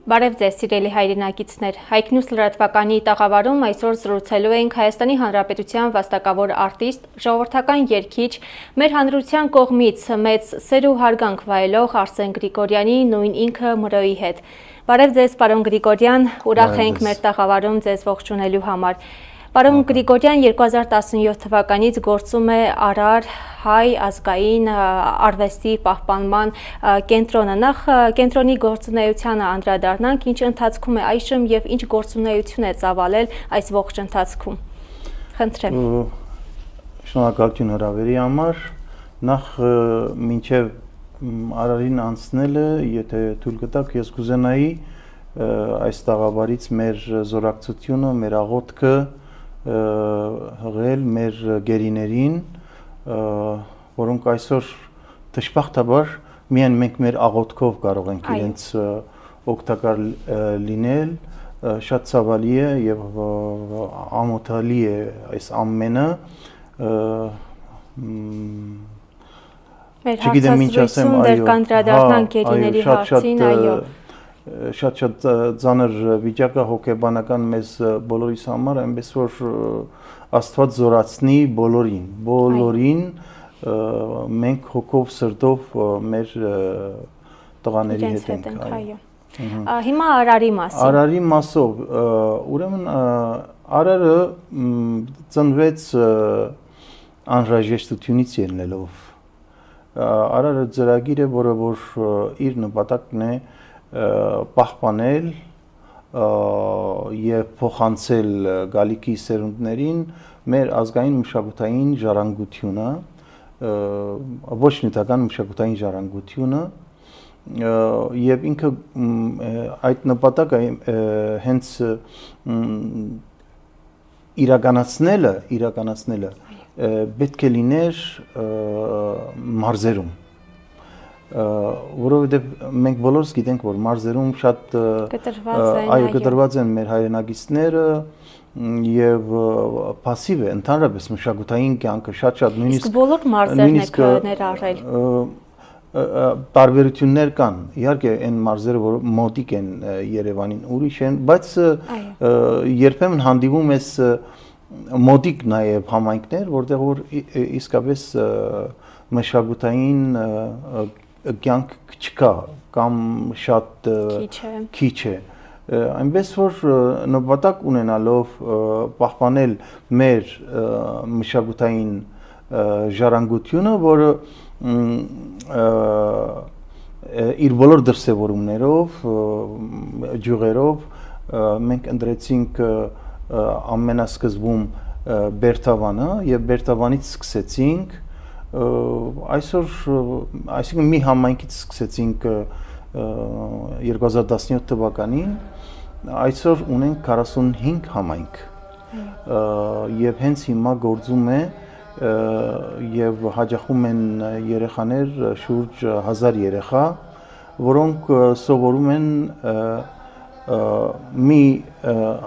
Բարև ձեզ, սիրելի հայրենակիցներ, Հայք Նյուզ լրատվականի տաղավարում այսօր զրուցելու ենք Հայաստանի Հանրապետության վաստակավոր արտիստ, ժողովրդական երգիչ, մեր հանրության կողմից մեծ սեր ու հարգանք վայելող Արսեն Գրիգորյանի, նույն ինքը Մրոյի հետ։ Բարև ձեզ, պարոն Գրիգորյան, ուրախ ենք մեր տաղավարում ձեզ ողջունելու համար։ Պարոն Գրիգորյան 2017 թվականից գործում է Արար հայ ազգային արվեստի պահպանման կենտրոնը։ Նախ կենտրոնի գործունեությանը անդրադառնանք, ինչ ընթացքում է այժմ եւ ինչ գործունեություն է ծավալել այս ողջ ընթացքում։ Խնդրեմ։ Շնորհակալություն հրավերի համար։ Նախ մինչեւ Արարին անցնելը, եթե թույլ կտաք, ես կուզենայի այս տաղավարից մեր զորակցությունը, մեր աղոթքը հղել մեր գերիներին, որոնք այսօր դժբախտաբար միայն մենք մեր աղոթքով կարող ենք իրենց օգտակար լինել, շատ ցավալի է եւ ամոթալի է այս ամենը, մեր հարցազրույցում դեռ կանդրադառնանք գերիների հարցին, այո։ Շատ ծանր վիճակը հոգեբանական մեզ բոլորիս համար, այնպես որ Աստված զորացնի բոլորին մենք հոգով սրտով մեր տղաների հետ ենք։ Հիմա Արարի մասին։ Արարի մասով, ուրեմն Արարը ծնվեց անհրաժեշտությունից ելնելով։ Արարը ծրագիր է, որը որ իր նպատակն է պահպանել եւ փոխանցել գալիքի սերունդներին մեր ազգային մշակութային ժառանգությունը, ոչ նյութական մշակութային ժառանգությունը եւ ինքը այդ նպատակը հենց իրականացնելը պետք է լիներ մարզերում, որովհետև մենք բոլորս գիտենք, որ մարզերում շատ կտրված են մեր հայրենակիցները եւ пассив է ընդհանրապես մշակութային կյանքը շատ նույնիսկ իսկ բոլոր մարզերն եք ներառել տարբերություններ կան իհարկե այն մարզերը որ մոտիկ են Երևանին ուրիշ են բայց երբեմն հանդիպում ես մոտիկ նաեւ համայնքներ որտեղ որ իսկապես մշակութային կյանք չկա կամ շատ քիչ է այնպես որ նպատակ ունենալով պահպանել մեր մշակութային ժառանգությունը որը իր բոլոր դրսևորումներով ջուղերով մենք ընտրեցինք ամենասկզբում Բերթավանը եւ Բերթավանից սկսեցինք այսօր այսինքն մի համայնքից սկսեցինք 2017 թվականին այսօր ունենք 45 համայնք եւ հենց հիմա գործում է եւ հաջողում են երեխաներ շուրջ 1000 երեխա որոնք սովորում են մի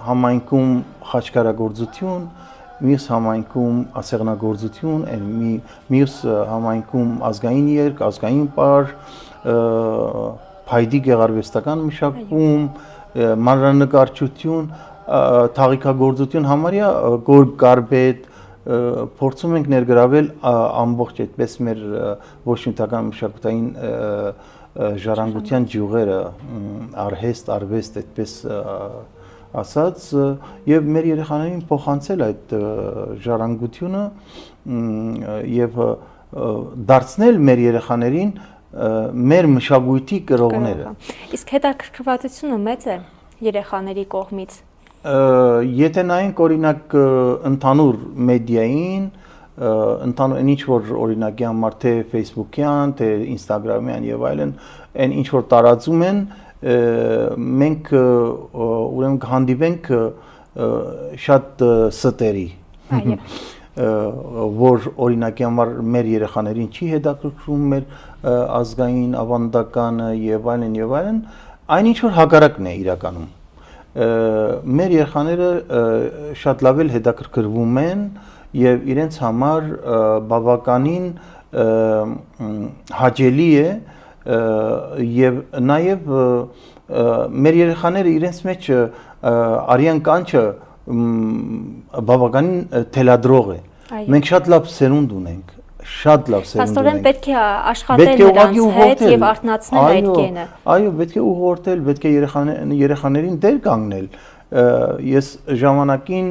համայնքում խաչքարագործություն մյուս համայնքում ասեղնագործություն, մյուս համայնքում ազգային երգ, ազգային պար, փայդի գեղարվեստական մշակում, մանրանկարչություն, թաղիքագործություն, համարյա կարպետ, փորձում ենք ներգրավել ամբողջ այդպես մեր ոչ նյութական մշակութային ժառանգության ջյուղերը, արհեստ, արվեստ, այդպես ասած եւ մեր երեխաներին փոխանցել այդ ժառանգությունը եւ դարձնել մեր երեխաներին մեր մշակույթի կրողները իսկ հետաքրքրվածությունը մեծ է երեխաների կողմից եթե նայենք օրինակ ընդհանուր մեդիային ընդհանուր ինչ որ օրինակի համար թե Facebook-յան թե Instagram-յան եւ այլն այն ինչ որ տարածում են մենք ուրեմն հանդիպենք շատ ստերի որ օրինակի համար մեր երեխաներին չի հետաքրքրում մեր ազգային ավանդականը եւ այլն այն ինչ որ հակառակն է իրականում մեր երեխաները շատ լավ էլ հետաքրքրվում են եւ իրենց համար բավականին հաճելի է եւ նաեւ մեր երեխաները իրենց մեջ արյան կանչը բավականին թելադրող է։ Մենք շատ լավ սերունդ ունենք, շատ լավ սերունդ ունենք։ Փաստորեն պետք է աշխատել նրանց հետ եւ արթնացնել այդ գենը։ Այո, պետք է ուղղորդել, պետք է երեխաներին դեր կանգնել։ Ես ժամանակին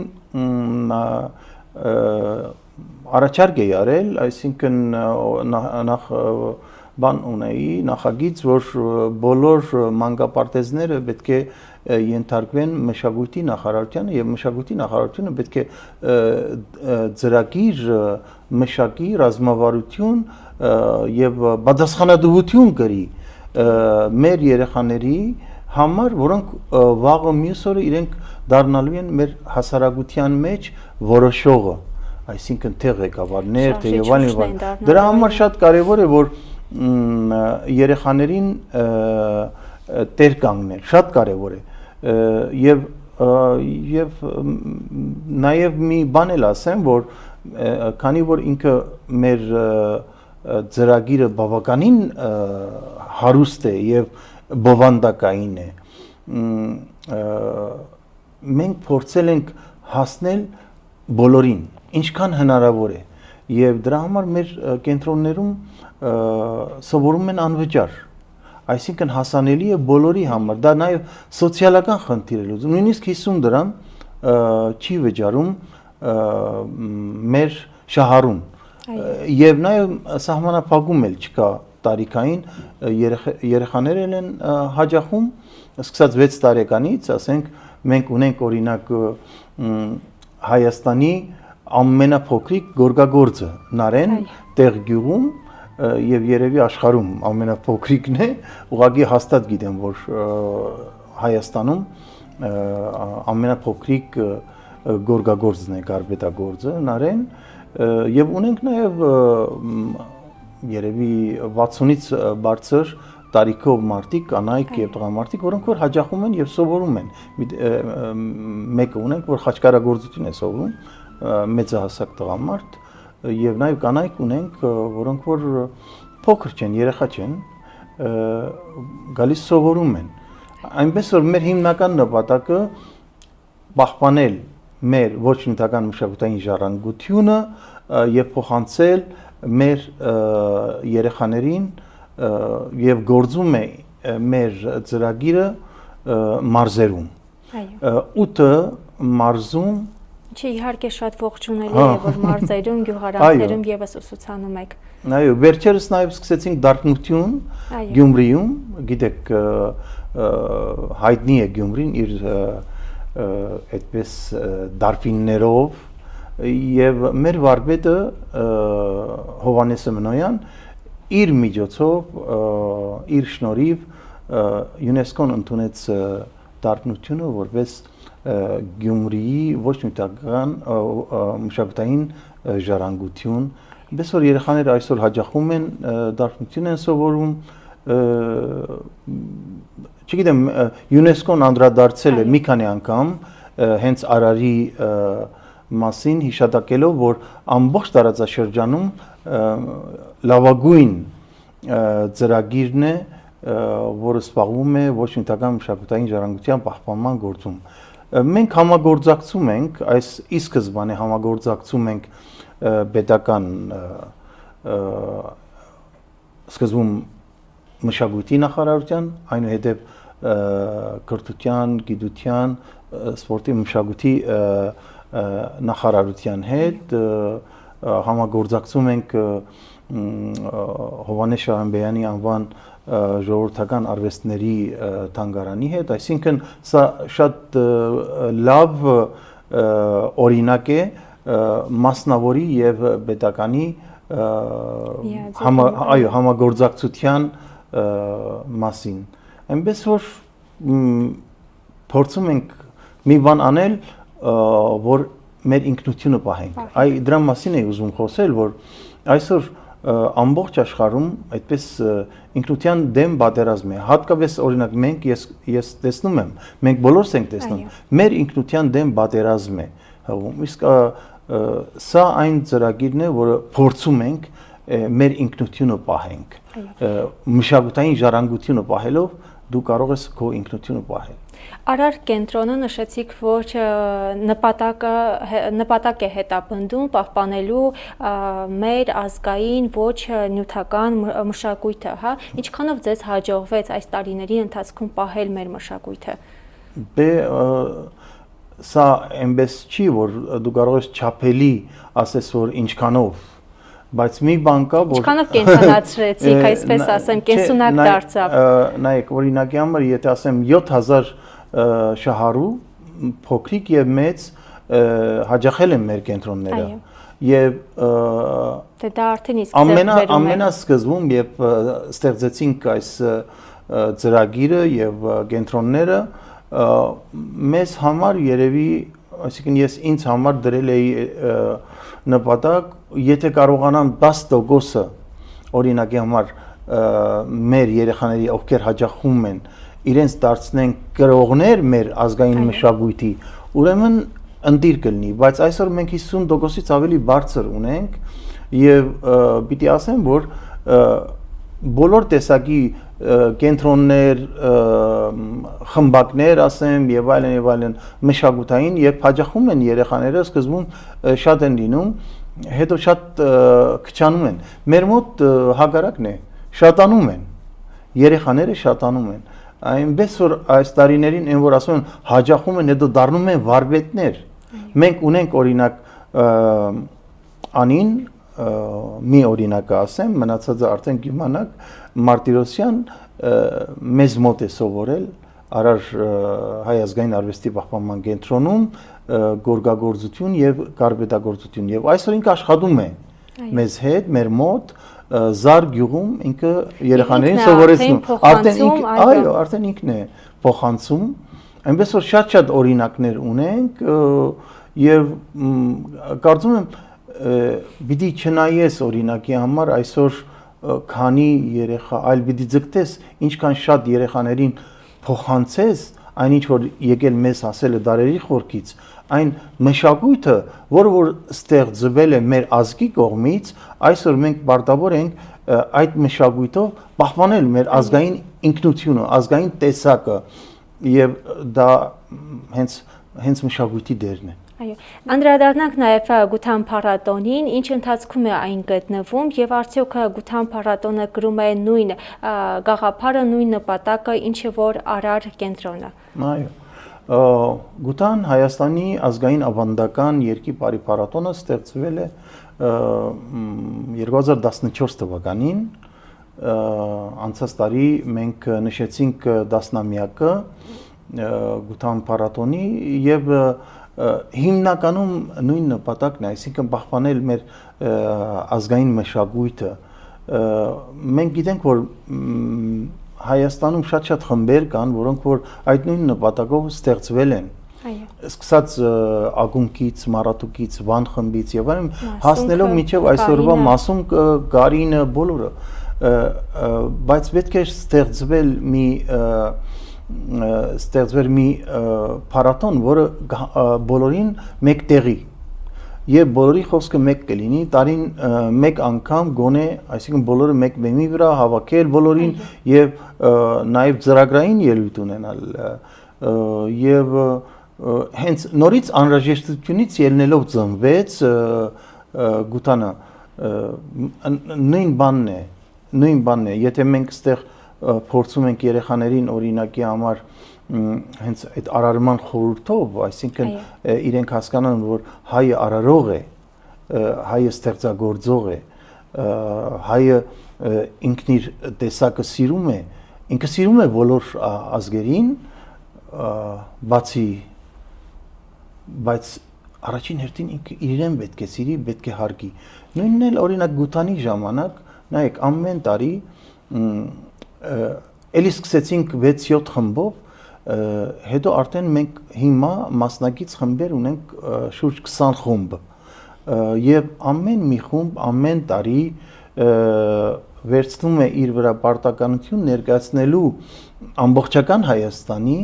առաջարկ էի արել, այսինքն նախ բան ունեի, նախագիծ, որ բոլոր մանկապարտեզները պետք է ենթարկվեն մշակույթի նախարարությանը եւ մշակույթի նախարարությունը պետք է ծրագիր մշակի ռազմավարություն եւ պատասխանատվություն կրի մեր երեխաների համար, որոնք վաղը մյուս օրը իրենք դառնալու են մեր հասարակության մեջ որոշողը, այսինքն թե ղեկավարներ, թե եւ այլն։ Դրա համար շատ կարեւոր է, որ երեխաներին տեր կանգնել, շատ կարեւոր է։ Եվ նաեւ մի բան էլ ասեմ, որ քանի որ ինքը մեր ծրագիրը բավականին հարուստ է եւ բովանդակային է, մենք փորձել ենք հասնել բոլորին, ինչքան հնարավոր է, եւ դրա համար մեր կենտրոններում սովորում են անվճար, այսինքն հասանելի է բոլորի համար, դա նաեւ սոցիալական խնդիր է, նույնիսկ 50 դրամ չի վճարում մեր շահառուն, եւ նաեւ սահմանափակում էլ չկա տարիքային, երեխաներ են հաջախում, սկսած 6 տարեկանից, ասենք, մենք ունենք օրինակ Հայաստանի ամենափոքրիկ գորգագործը Նարեն տեղ գյուղում եւ երևի աշխարհում ամենափոքրիկն է, ուղղակի հաստատ գիտեմ, որ Հայաստանում ամենափոքրիկ գորգագործն է, կարպետագործը Նարեն, եւ ունենք նաեւ երևի 60-ից բարձր տարիքով մարդիկ, կանայք եւ տղամարդիկ, որոնք որ հաջախում են եւ սովորում են։ Մեկը ունենք, որ խաչքարագործություն է սովորում, մեծահասակ տղամարդ, եւ նաեւ կանայք ունենք, որոնք որ փոքր չեն, երեխա չեն, գալիս սովորում են։ Այնպես որ մեր հիմնական նպատակը պահպանել մեր ոչ նյութական մշակութային ժառանգությունը եւ փոխանցել մեր երեխաներին եւ գործում է մեր ծրագիրը մարզերում։ 8 մարզում Չի իհարկե շատ ողջունելի է, որ մարզերում, գյուղարանքներում եւս ուսուցանում եք։ Այո, վերջերս նաեւ սկսեցինք դարբնություն Գյումրիում, գիտեք, հայտնի է Գյումրին իր այդպես դարբիններով եւ մեր վարպետը Հովհաննես Մնոյան իր միջոցով, իր շնորհիվ ՅՈՒՆԵՍԿՕ-ն ընդունեց դարբնությունը որպես Գյումրիի ոչ նյութական մշակութային ժառանգություն, այնպես որ երեխաները այսօր հաջախում են, դարբնություն են սովորում, չգիտեմ, ՅՈՒՆԵՍԿՕ-ն անդրադարձել է մի քանի անգամ հենց Արարի մասին հիշատակելով, որ ամբողջ տարածաշրջանում լավագույն ծրագիրն է, որը զբաղվում է ոչ նյութական մշակութային ժառանգության պահպանման գործում։ Մենք համագործակցում ենք, այս ի սկզբանե համագործակցում ենք պետական սկզբում մշակույթի նախարարության, այնուհետև կրթության, գիտության, սպորտի մշակույթի նախարարության հետ համագործակցում ենք Հովհաննես Շահրամբեյանի անվան ժողովրդական արվեստների թանգարանի հետ, այսինքն սա շատ լավ օրինակ է մասնավորի եւ պետականի համագործակցության մասին։ Այնպես որ փորձում ենք մի բան անել, որ մեր ինքնությունը պահենք։ Այ դրա մասին եմ ուզում խոսել, որ այսօր ամբողջ աշխարհում այդպես ինքնության դեմ պատերազմ է։ Հատկապես օրինակ մենք ես տեսնում եմ, մենք բոլորս ենք տեսնում, մեր ինքնության դեմ պատերազմ է հղում։ Իսկ սա այն ծրագիրն է, որը փորձում ենք մեր ինքնությունը պահենք։ Մշակութային ժառանգությունը պահելով դու կարող ես քո ինքնությունը պահել։ Արար կենտրոնը նշեցիք, որ նպատակ է հետապնդում պահպանելու մեր ազգային ոչ նյութական մշակույթը, հա, ինչքանով ձեզ հաջողվեց այս տարիների ընթացքում պահել մեր մշակույթը։ Դե սա այնպես չի, որ դու կարող ես չափելի ասես որ ինչքանով, բայց մի բան կա, որ ինչքանով կենտրոնացրեցիք, այսպես ասեմ, կենսունակ դարձավ։ Նայեք, օրինակի համար, եթե ասեմ 7000 շահառու փոքրիկ եւ մեծ հաջողել են մեր կենտրոնները եւ դա արդեն իսկ ամենասկզբում երբ ստեղծեցինք այս ծրագիրը եւ կենտրոնները մեզ համար երևի այսինքն ես ինձ համար դրել էի նպատակ եթե կարողանամ 10%-ը օրինակի համար մեր երեխաների ովքեր հաջողում են իրենց դարձնեն կրողներ մեր ազգային մշակույթի, ուրեմն ընդիր կլինի, բայց այսօր մենք 50%-ից ավելի բարձր ունենք եւ պիտի ասեմ, որ բոլոր տեսակի կենտրոններ, խմբակներ, ասեմ, եւ այլն մշակութային եւ հաջողում են երեխաները սկզբում շատ են լինում, հետո շատ քչանում են։ Մեր մոտ հակառակն է, շատանում են, երեխաները շատանում են։ Այնպես որ այս տարիներին այն որ ասում են հաջողում են հետո դառնում են վարպետներ մենք ունենք օրինակ անին մի օրինակը ասեմ մնացածը արդեն կիմանաք Մարտիրոսյան մեզ մոտ է սովորել Արար հայ ազգային արվեստի պահպանման կենտրոնում գորգագործություն եւ կարպետագործություն եւ այսօր ինքը աշխատում է մեզ հետ մեր մոտ Զար գյուղում ինքը երեխաներին սովորեցնում արդեն ինքն է փոխանցում այնպես որ շատ օրինակներ ունենք եւ կարծում եմ պիտի չնայես օրինակի համար այսօր քանի երեխա այլ պիտի ձգտես ինչքան շատ երեխաներին փոխանցես այնինչ որ եկել մեզ ասել է դարերի խորքից այն մշակույթը, որը որ ստեղծվել է մեր ազգի կողմից, այսօր մենք պարտավոր ենք այդ մշակույթով պահպանել մեր ազգային ինքնությունը, ազգային տեսակը եւ դա հենց մշակույթի դերն է։ Այո, անդրադառնանք նաև Գութան փառատոնին, ինչ ընթացքում է այն գտնվում եւ արդյոք Գութան փառատոնը կրում է նույն գաղափարը, նույն նպատակը, ինչը որ Արար կենտրոնը։ Այո։ Գութան Հայաստանի ազգային ավանդական երկի բարի փառատոնը ստեղծվել է 2014 թվականին անցած տարի մենք նշեցինք 10-ամյակը Գութան փառատոնի եւ հիմնականում նույն նպատակն է, այսինքն պահպանել մեր ազգային մշակույթը մենք գիտենք որ Հայաստանում շատ խմբեր կան, որոնք որ այդ նույն նպատակով ստեղծվել են։ Սկսած ակումբից, մարատուկից, վան խմբից եւ այլն հասնելով մինչեւ այսօրվա մասում Գարինը բոլորը, բայց պետք է ստեղծվել մի փառատոն, որը բոլորին մեկ տեղի Եվ բոլորի խոսքը մեկ կլինի, տարին մեկ անգամ գոնե, այսինքն բոլորը մեկ բեմի վրա հավաքել բոլորին եւ նաեւ ծրագրային ելույթ ունենալ եւ հենց նորից անհրաժեշտությունից ելնելով ծնվեց Գութանը նույն բանն է, եթե մենք այստեղ փորձում ենք երեխաներին օրինակի համար հենց այդ արարման խորհուրդով, այսինքն իրենք հասկանան, որ հայը արարող է, հայը ստեղծագործող է, հայը ինքն իր տեսակը սիրում է, ինքը սիրում է բոլոր ազգերին, բայց առաջին հերթին ինքը իրեն պետք է սիրի, պետք է հարգի։ Նույնն էլ օրինակ Գութանի ժամանակ, նայեք, ամեն տարի էլի սկսեցինք 6-7 խմբով հետո արդեն մենք հիմա մասնակից խմբեր ունենք շուրջ 20 խումբ եւ ամեն մի խումբ ամեն տարի վերցնում է իր վրա պարտականություն ներկայացնելու ամբողջական Հայաստանի,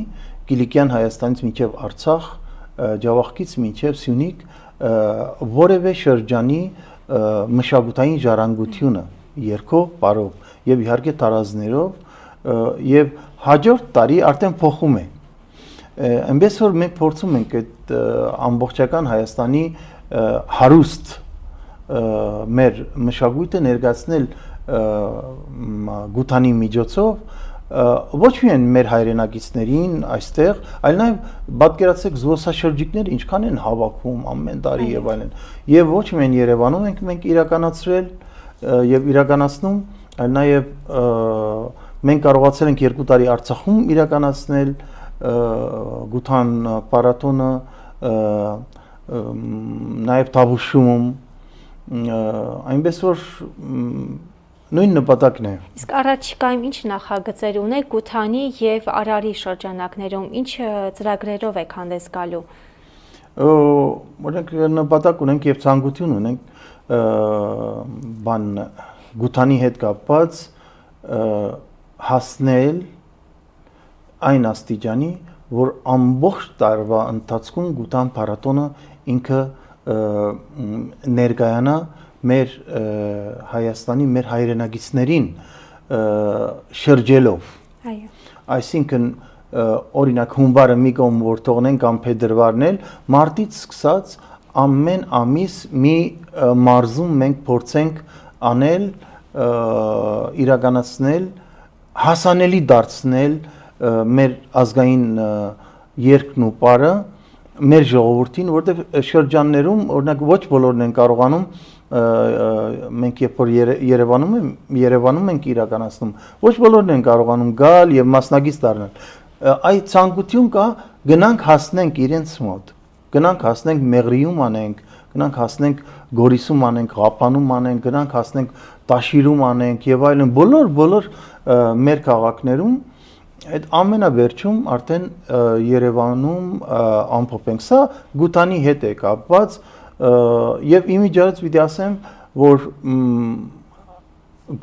Կիլիկյան Հայաստանից մինչև Արցախ, Ջավախքից մինչև Սյունիք որևէ շրջանի մշակութային ժառանգությունը երկով, բարով եւ իհարկե տարազներով եւ հաջորդ տարի արդեն փոխում է։ Այնպես որ մենք փորձում ենք այդ ամբողջական Հայաստանի հարուստ մեր մշակույթը ներկայացնել գութանի միջոցով ոչ միայն մեր հայրենակիցներին այստեղ, այլ նաև պատկերացրեք զբոսաշրջիկները ինչքան են հավաքում ամեն տարի եւ այլն։ Եվ ոչ միայն Երևանում ենք մենք իրականացրել եւ իրականացնում, այլ նաև մենք կարողացել ենք 2 տարի Արցախում իրականացնել գութան պարատոնը, նաև Թավուշում, այնպես որ նույն նպատակն է։ Իսկ առաջիկայում ինչ նախագծեր ունեք Գութանի եւ Արարի շրջանակներում, ինչ ծրագրերով եք հանդես գալու։ Օրինակ նպատակ ունենք եւ ցանկություն ունենք Գութանի հետ կապված հասնել այն աստիճանի, որ ամբողջ տարվա ընթացքում Գութան փառատոնը ինքը ներկայանա մեր Հայաստանի մեր հայրենագիցներին շրջելով։ Այո։ Այսինքն օրինակ հունվարը մի կողմ որ թողնենք կամ փետրվարն էլ մարտից սկսած ամեն ամիս մի մարզում մենք փորձենք անել իրականացնել հասանելի դարձնել մեր ազգային երգն ու պարը մեր ժողովրդին, որտեղ շրջաններում օրինակ ոչ բոլորն են կարողանում մենք երբ որ Երևանում ենք իրականացնում, ոչ բոլորն են կարողանում գալ եւ մասնագետ դառնալ։ Այդ ցանկություն կա, գնանք հասնենք իրենց մոտ, գնանք հասնենք Մեղրիում անենք, գնանք հասնենք Գորիսում անենք, Ղապանում անենք, գնանք հասնենք Տաշիրում անենք եւ այլն, բոլոր մեր քաղաքներում այդ ամենավերջում արդեն Երևանում ամփոփենք։ Սա Գութանի հետ է կապված եւ իմիջիայից պիտի ասեմ, որ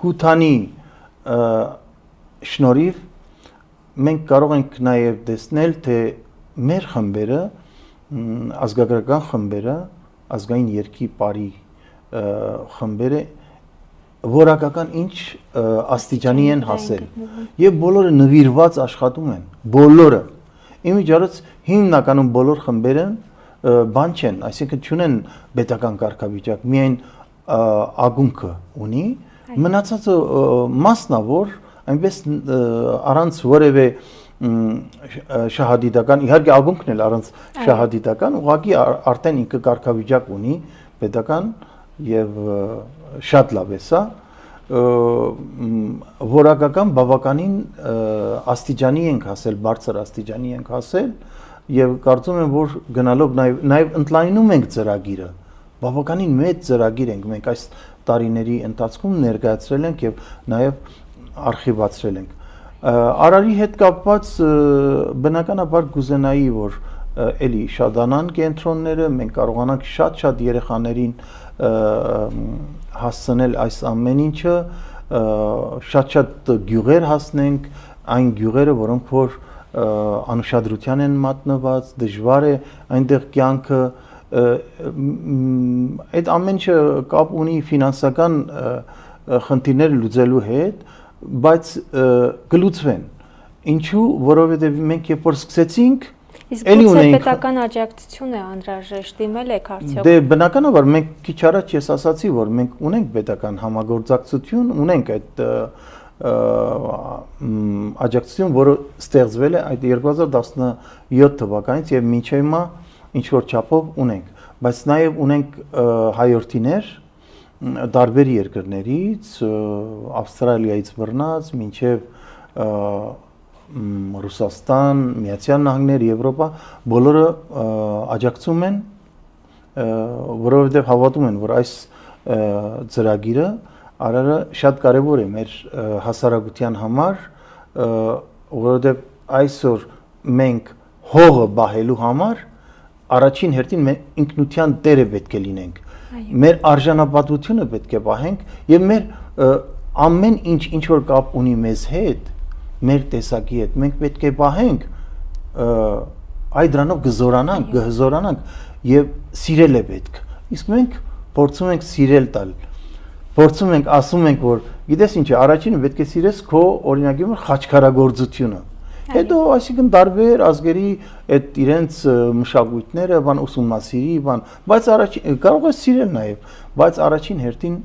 Գութանի շնորհիվ մենք կարող ենք նաեւ տեսնել, թե մեր խմբերը, ազգագրական խմբերը, ազգային երգի պարի խմբերը որակական ինչ աստիճանի են հասել եւ բոլորը նվիրված աշխատում են, բոլորը իմիջիայից հիմնականում բոլոր խմբերը բան չեն, այսինքն չունեն պետական կարգավիճակ, միայն ակունքը ունի, մնացածը մասնավոր, այնպես առանց որևէ շահադիտական, իհարկե ակունքն էլ առանց շահադիտական, ուղղակի արդեն ինքը կարգավիճակ ունի պետական եւ շատ լավ է սա, որակական բավականին աստիճանի ենք հասել, բարձր աստիճանի ենք հասել եւ կարծում եմ, որ գնալով նաեւ ընդլայնում ենք ծրագիրը, բավականին մեծ ծրագիր ենք մենք այս տարիների ընթացքում ներկայացրել ենք եւ նաեւ արխիվացրել ենք։ Արարի հետ կապված բնականաբար կուզենայի, որ էլի շատանան կենտրոնները, մենք կարողանանք շատ երեխաներին հասցնել այս ամեն ինչը, շատ գյուղեր հասնենք, այն գյուղերը, որոնք որ անուշադրության են մատնված, դժվար է այնտեղ կյանքը, այդ ամեն ինչը կապ ունի ֆինանսական խնդիրներ լուծելու հետ, բայց կլուծվեն։ Ինչու, որովհետև մենք երբ որ սկսեցինք, իսկ գուցե պետական աջակցություն է անհրաժեշտ, դիմել եք արդյոք։ Դե բնականաբար մենք քիչ առաջ ես ասացի, որ մենք ունենք պետական համագործակցություն, ունենք այդ աջակցություն, որը ստեղծվել է այդ 2017 թվականից եւ մինչեւ հիմա ինչ որ չափով ունենք, բայց նաեւ ունենք հայորդիներ տարբեր երկրներից, Ավստրալիայից բռնած, մինչեւ Ռուսաստան, Միացյալ Նահանգներ, Եվրոպա, բոլորը աջակցում են, որովհետև հավատում են, որ այս ծրագիրը Արարը շատ կարևոր է մեր հասարակության համար, որովհետև այսօր մենք հողը բահելու համար առաջին հերթին մենք ինքնության տերը պետք է լինենք։ Մեր արժանապատվությունը պետք է պահենք եւ մեր ամեն ինչ որ կապ ունի մեզ հետ, մեր տեսակի հետ, մենք պետք է պահենք, այդ դրանով կզորանանք եւ սիրել է պետք։ Իսկ մենք փորձում ենք սիրել տալ։ Փորձում ենք ասում ենք, որ գիտես ինչ է, առաջինը պետք է սիրես քո օրինակի մեր խաչքարագործությունը։ Հետո այսինքն տարբեր ազգերի այդ իրենց մշակույթները, բան ուսումնասիրի, բան, բայց առաջին կարող ես սիրել նաև, բայց առաջին հերթին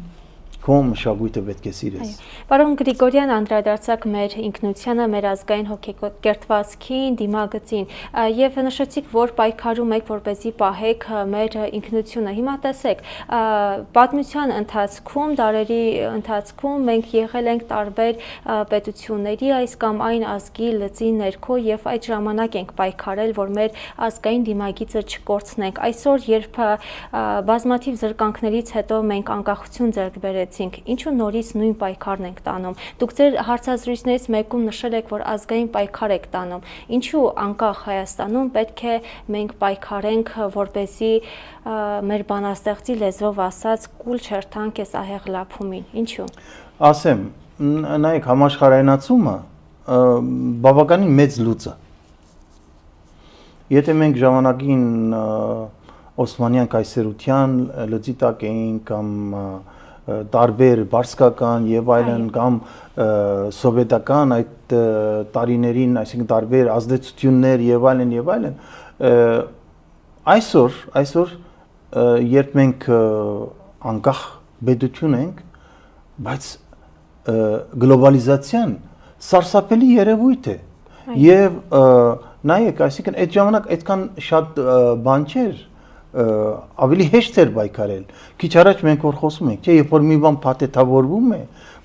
քո մշակույթը պետք է սիրես։ Պարոն Գրիգորյան, անդրադարձակ մեր ինքնությանը, մեր ազգային հոգեկերտվածքին, դիմագծին եւ նշեցիք, որ պայքարում եք, որպեսզի պահեք մեր ինքնությունը։ Հիմա տեսեք, պատմության ընթացքում, դարերի ընթացքում մենք եղել ենք տարբեր պետությունների այս կամ այն ազգի լծի ներքո եւ այդ ժամանակ ենք պայքարել, որ մեր ազգային դիմագիծը չկորցնենք։ Այսօր, երբ բազմաթիվ զրկանքներից հետո մենք անկախություն ձեռք բերեցինք, ինչու նորից նույն պայքարն ենք տանում։ Դուք ձեր հարցազրույցներից մեկում նշել եք, որ ազգային պայքար եք տանում։ Ինչու անկախ Հայաստանում պետք է մենք պայքարենք, որպեսզի մեր բանաստեղծի լեզվով ասած կուլ չերթանք այս ահեղ լափումին։ Ինչու։ Ասեմ, նայեք, համաշխարհայնացումը բավականին մեծ լուծ է։ Եթե մենք ժամանակին Օսմանյան կայսրության լծի տակ էինք կամ տարբեր բարսկական եւ այլն կամ սովետական այդ տարիներին, այսինքն տարբեր ազդեցություններ եւ այլն, այսօր երբ մենք անկախ պետություն ենք, բայց գլոբալիզացիան սարսափելի երևույթ է եւ նայեք, այսինքն այդ ժամանակ այդքան շատ բան չէր, ավելի հեշտ էր պայքարել։ Քիչ առաջ մենք որ խոսում ենք, չէ, երբ որ մի բան փաթեթավորվում է,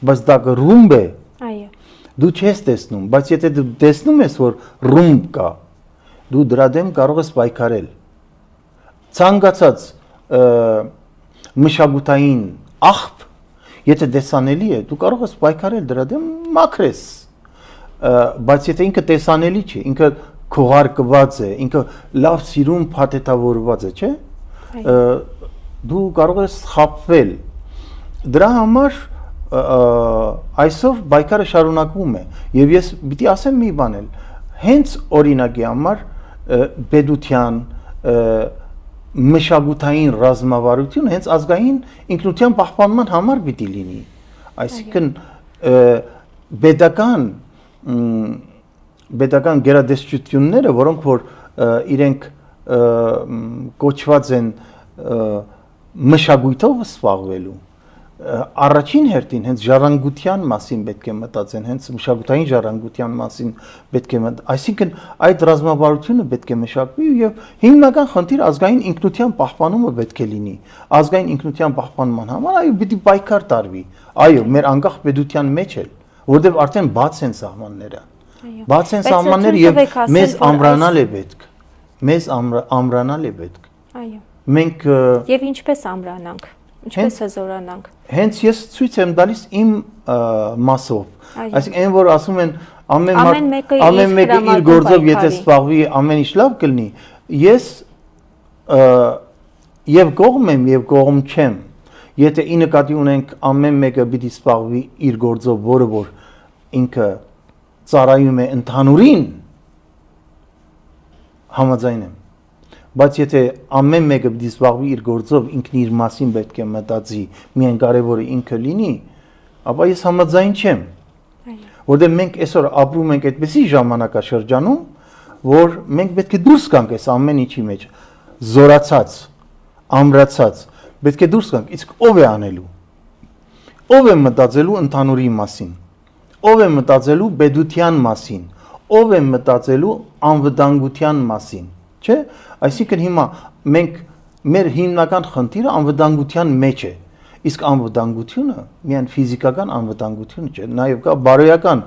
բայց դա ռումբ է։ Այո։ Դու չես տեսնում, բայց եթե դու տեսնում ես, որ ռումբ կա, դու դրա դեմ կարող ես պայքարել։ Ցանկացած մշակութային աղբ, եթե տեսանելի է, դու կարող ես պայքարել դրա դեմ մաքրես։ Բայց եթե ինքը տեսանելի չէ, ինքը քողարկված է, ինքը լավ սիրուն փաթեթավորված է, չէ՞։ Դու կարող ես խաբվել։ Դրա համար այսօր պայքարը շարունակվում է եւ ես պիտի ասեմ մի բան էլ։ Հենց օրինակի համար պետության մշակութային ռազմավարությունը հենց ազգային ինքնության պահպանման համար պիտի լինի։ Այսինքն պետական գերադասչությունները, որոնք որ իրենք կոչված են մշակույթով սպառվելու, առաջին հերթին հենց ժառանգության մասին պետք է մտածեն, հենց մշակութային ժառանգության մասին պետք է այսինքն այդ ռազմավարությունը պետք է մշակվի եւ հիմնական խնդիրը ազգային ինքնության պահպանումը պետք է լինի։ Ազգային ինքնության պահպանման համար այո, պիտի պայքար տարվի։ Այո, մեր անկախ պետության մեջ էլ, որտեղ արդեն բաց են սահմանները։ Բաց են սահմանները եւ մեզ ամրանալ է պետք։ Մեզ ամրանալ է պետք։ Այո։ Մենք եւ ինչպես ամրանանք, ինչպես հզորանանք։ Հենց ես ցույց եմ տալիս իմ մասով։ Այսինքն այն որ ասում են ամեն մեկը իր գործով եթե սպառվի ամեն ինչ լավ կլինի, ես եւ կողմ եմ եւ կողմ չեմ։ Եթե ի նկատի ունենք ամեն մեկը պիտի սպառվի իր գործով, որը որ ինքը ծառայում է ընդհանուրին, համաձայն եմ։ Բայց եթե ամեն մեկը պիտի զբաղվի իր գործով, ինքն իր մասին պետք է մտածի, միայն կարևորը ինքը լինի, ապա ես համաձայն չեմ։ Որտեղ մենք այսօր ապրում ենք այդպիսի ժամանակաշրջանում, որ մենք պետք է դուրս գանք այս ամեն ինչի մեջ, զորացած, ամրացած, պետք է դուրս գանք, իսկ ով է անելու։ Ով է մտածելու ընդհանուրի մասին։ Ով է մտածելու պետության մասին։ Ով է մտածելու անվտանգության մասին, չէ՞։ Այսինքն հիմա մենք մեր հիմնական խնդիրը անվտանգության մեջ է։ Իսկ անվտանգությունը միայն ֆիզիկական անվտանգությունը չէ, նաև կա բարոյական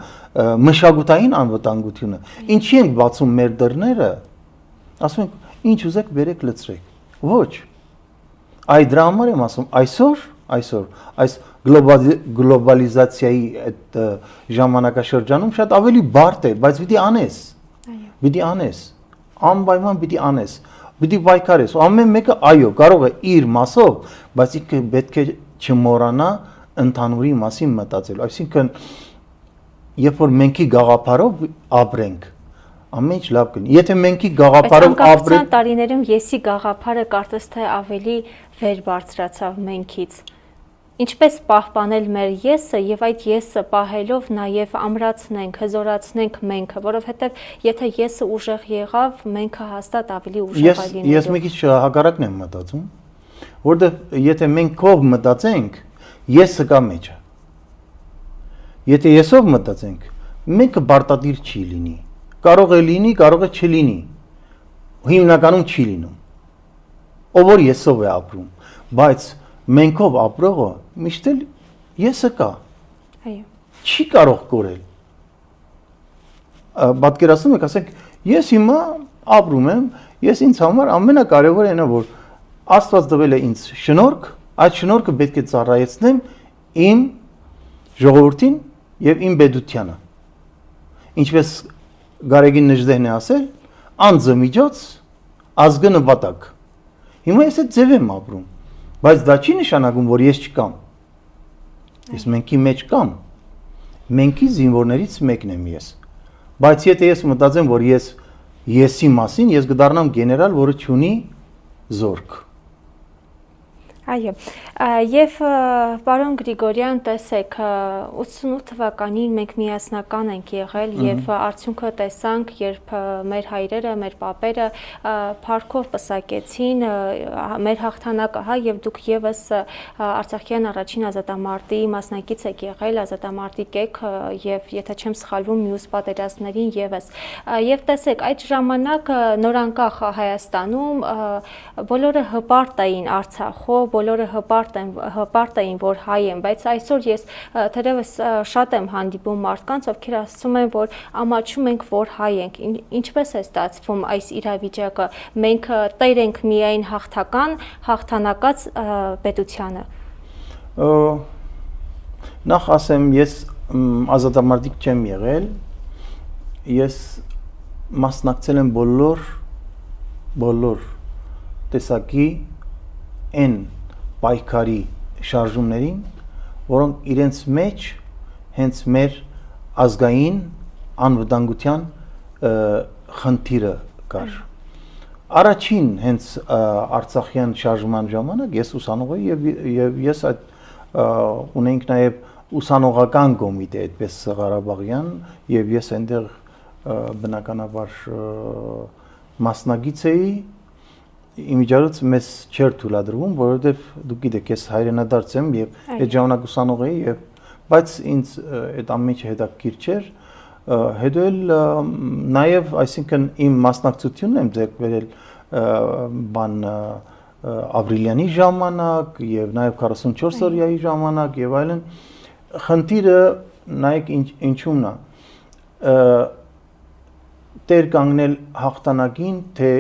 մշակութային անվտանգությունը։ Ինչի ենք բացում մեր դռները։ Ասում ենք, ինչ ուզեք բերեք լցրեք։ Ոչ։ Այդ դրա համար եմ ասում, այսօր այս գլոբալիզացիայի այդ ժամանակաշրջանում շատ ավելի բարդ է, բայց պիտի անես։ Պիտի անես։ Անպայման պիտի անես։ Պիտի պայքարես։ Ամեն մեկը այո, կարող է իր մասով, բայց ինքը պետք է չմոռանա ընդհանուրի մասին մտածել։ Այսինքն, երբ որ մենքի գաղափարով ապրենք, ամեն ինչ լավ կլինի։ Եթե մենքի գաղափարով ապրել տարիներում եսի գաղափարը կարծես թե ավելի վեր բարձրացավ մենքից։ Ինչպես պահպանել մեր եսը եւ այդ եսը պահելով նաեւ ամրացնենք, հզորացնենք մենքը, որովհետեւ եթե եսը ուժեղ եղավ, մենքը հաստատ ավելի ուժեղ է լինելու։ Ես մի քիչ հակառակն եմ մտածում, որովհետեւ եթե մենք կով մտածենք, եսը կա մեջը։ Եթե եսով մտածենք, մենքը բարտադիր չի լինի։ Կարող է լինի, կարող է չլինի։ Հիմնականում չի լինում։ Ով որ եսով է ապրում, բայց մենքով ապրողը միշտ էլ եսը կա։ Այո։ Չի կարող կորել։ Պատկերացնում եք, ասենք, ես հիմա ապրում եմ, ես ինձ համար ամենակարևորը այն է, որ Աստված տվել է ինձ շնորհք, այդ շնորհքը պետք է ծառայեցնեմ իմ ժողովրդին եւ իմ պետությանը։ Ինչպես Գարեգին Նժդեհն է ասել, անձը միջոց, ազգը նպատակ։ Հիմա ես այդ ձև եմ ապրում, բայց դա չի նշանակում, որ ես չկամ։ Ես մենքի մեջ կամ, մենքի զինվորներից մեկն եմ ես։ Բայց եթե ես մտածեմ, որ ես եսի մասին, ես կդառնամ գեներալ, որը չունի զորք։ Այո, եւ պարոն Գրիգորյան, տեսեք, 88 թվականին մենք միասնական ենք եղել եւ արդյունքը տեսանք, երբ մեր հայրերը, մեր պապերը փառքով պսակեցին մեր հաղթանակը, հա, եւ դուք եւս Արցախյան առաջին ազատամարտի մասնակից եք եղել, ազատամարտիկ եք եւ եթե չեմ սխալվում, մյուս պատերազմներին եւս։ Եվ տեսեք, այդ ժամանակ նորանկախ Հայաստանում բոլորը հպարտ էին Արցախով, բոլորը հպարտ էին, որ հայ են, բայց այսօր ես թերևս շատ եմ հանդիպում մարդկանց, ովքեր ասում են, որ ամաչում ենք, որ հայ ենք։ Ինչպես է ստացվում այս իրավիճակը։ Մենք տեր ենք միայն հաղթանակած պետությանը։ Նախ ասեմ, ես ազատամարտիկ չեմ եղել, ես մասնակցել եմ բոլոր տեսակի այն պայքարի շարժումներին, որոնք իրենց մեջ հենց մեր ազգային անվտանգության խնդիրը կար։ Առաջին հենց Արցախյան շարժման ժամանակ ես ուսանող էի եւ ես այդ ունենք նաեւ ուսանողական կոմիտե, այդպես Ղարաբաղյան, եւ ես այնտեղ բնականաբար մասնագիծ էի։ Իմիջիայլոց մեզ չէր թույլատրվում, որովհետև դուք գիտեք, ես հայրենադարձ եմ եւ այդ ժամանակ ուսանող էի եւ բայց ինձ այդ ամենը հետաքրքիր չէր։ Հետո էլ նաեւ, այսինքն իմ մասնակցությունն եմ ձեռք բերել բան ապրիլյանի ժամանակ եւ նաեւ 44 օրյայի ժամանակ եւ այլն։ Խնդիրը նայեք ինչումն է։ Տեր կանգնել հաղթանակին, թե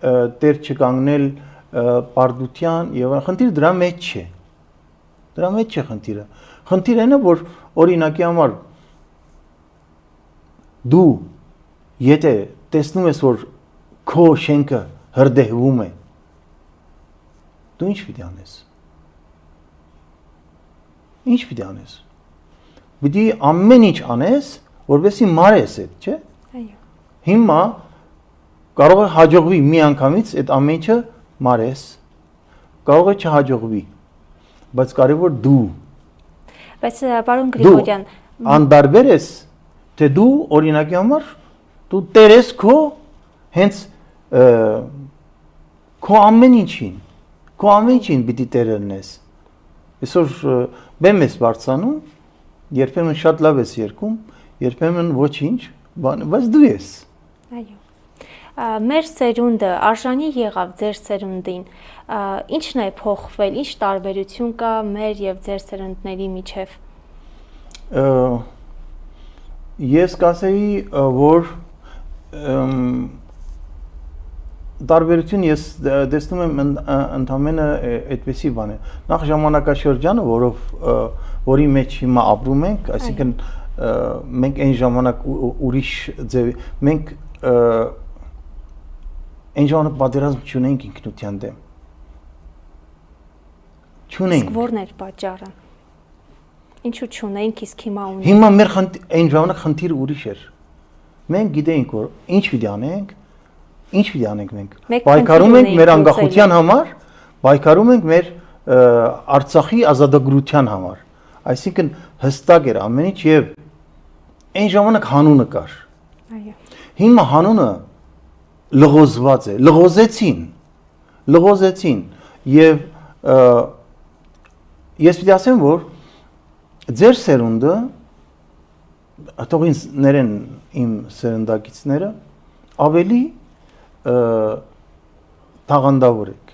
տեր չկանգնել պարտության եւ խնդիրը դրա մեջ չէ։ Դրա մեջ չէ խնդիրը։ Խնդիրը այն է, որ օրինակի համար դու եթե տեսնում ես, որ քո շենքը հրդեհվում է, դու ինչ պիտի անես։ Ինչ պիտի անես։ Պիտի ամեն ինչ անես, որովհետեւ մարես այդ, չէ՞։ Այո։ Հիմա կարող է հաջողվի մի անգամից այդ ամենը մարես, կարող է չհաջողվի, բայց կարևոր դու։ Բայց պարոն Գրիգորյան, անդարբեր ես, թե դու օրինակի համար դու տեր ես քո հենց քո ամեն ինչին պիտի տեր լինես։ Այսօր բեմ ես բարձանում, երբեմն շատ լավ ես երգում, երբեմն ոչինչ, բայց դու ես։ Այո։ Մեր սերունդը արժանի եղավ ձեր սերունդին, ինչն է փոխվել, ինչ տարբերություն կա մեր եւ ձեր սերունդների միջև։ Ես կասեի, որ տարբերություն ես տեսնում եմ ընդամենը այդպեսի բան է։ Նախ ժամանակաշրջանը, որի մեջ հիմա ապրում ենք, այսինքն մենք այն ժամանակ ուրիշ ձև մենք այն ժամանակ պատերազմ չունենք ինքնության դեմ։ Չունենք։ Իսկ ո՞րն էր պատճառը։ Ինչու չունենք, իսկ հիմա ունենք։ Հիմա մեր այն ժամանակ խնդիրը ուրիշ էր։ Մենք գիտեինք, որ ինչ պիտի անենք մենք։ Մեկ Պայքարում խնդիր ենք մեր ունեիք անկախության համար, պայքարում ենք մեր Արցախի ազատագրության համար։ Այսինքն հստակ էր ամեն ինչ եւ այն ժամանակ հանունը կար։ Այո։ Հիմա հանունը լղոզված է, լղոզեցին եւ ես պիտի ասեմ, որ ձեր սերունդը թող ինձ ներեն իմ սերնդակիցները ավելի տաղանդավոր եք,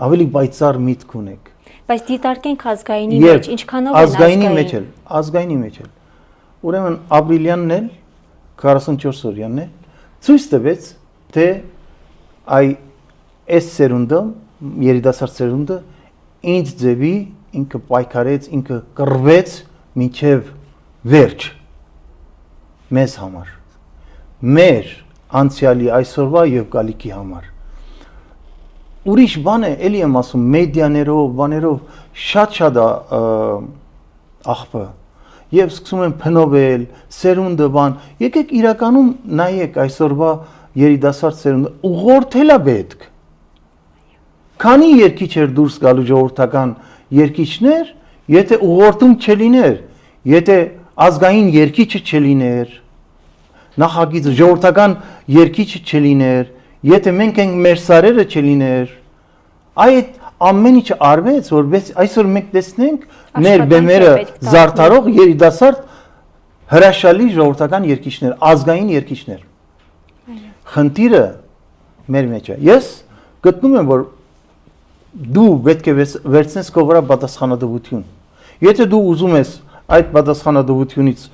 ավելի պայծառ միտք ունեք։ Բայց դիտարկենք ազգայինի մեջ, ինչքանով են ազգայինի մեջ էլ։ Ուրեմն ապրիլյանն էլ 44 օրյանն է ցույց տվեց, թե այս սերունդը, երիտասարդ սերունդը ինչ ձևի ինքը պայքարեց, ինքը կռվեց մինչև վերջ մեզ համար, մեր անցյալի այսօրվա եւ գալիքի համար։ Ուրիշ բան է, էլի եմ ասում, մեդիաներով, բաներով շատ աղբը եւ սկսում են փնովել, սերունդը բան, եկեք իրականում նայեք այսօրվա երիտասարդ սերունդը, ուղղորդելա պետք։ Քանի երկիչ էր դուրս գալու ժողովրդական երկիչներ, եթե ուղղորդում չլիներ, եթե ազգային երկիչը չլիներ, նախագիծը ժողովրդական երկիչը չլիներ, եթե մենք ենք մեր սարերը չլիներ, այդ ամեն ինչը արվեց, որպես այսօր մենք տեսնենք մեր բեմերը զարդարող երիտասարդ հրաշալի ժողովրդական երկիչներ, ազգային երկիչներ։ Խնդիրը մեր մեջ է։ Ես գտնում եմ, որ դու պետք է վերցնես քո վրա պատասխանատվություն։ Եթե դու ուզում ես այդ պատասխանատվությունից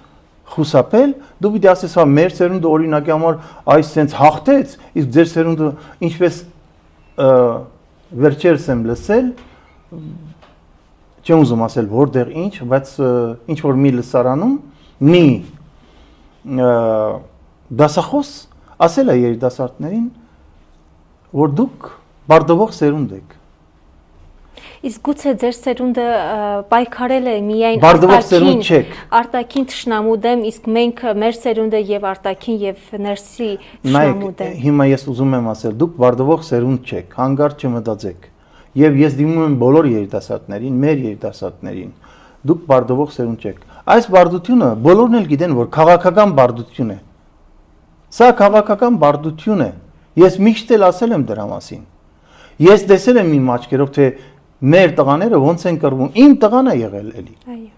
խուսափել, դու պիտի ասես, հա, մեր սերունդը օրինակի համար այս sense հաղթեց, իսկ ձեր սերունդը ինչպես վերջերս եմ լսել, չեմ ուզում ասել որտեղ ինչ, բայց ինչ որ մի լսարանում մի դասախոս ասել է երիտասարդներին, որ դուք բարդվող սերունդ եք։ Իսկ գուցե ձեր սերունդը պայքարել է միայն արտաքին թշնամու դեմ, իսկ մենք մեր սերունդը եւ արտաքին եւ ներսի թշնամու դեմ։ Հիմա ես ուզում եմ ասել, դուք բարդվող սերունդ չեք, հանգարտ չմտածեք։ Եվ ես դիմում եմ բոլոր երիտասարդներին, մեր երիտասարդներին, դուք բարդվող սերունդ չեք։ Այս բարդությունը բոլորն էլ գիտեն, որ քաղաքական բարդություն է։ Սա քաղաքական բարդություն է։ Ես միշտ էլ ասել եմ դրա մասին։ Ես տեսել եմ իմ աչքերով, թե մեր տղաները ոնց են կռվում, իմ տղան է եղել էլի։ Այո։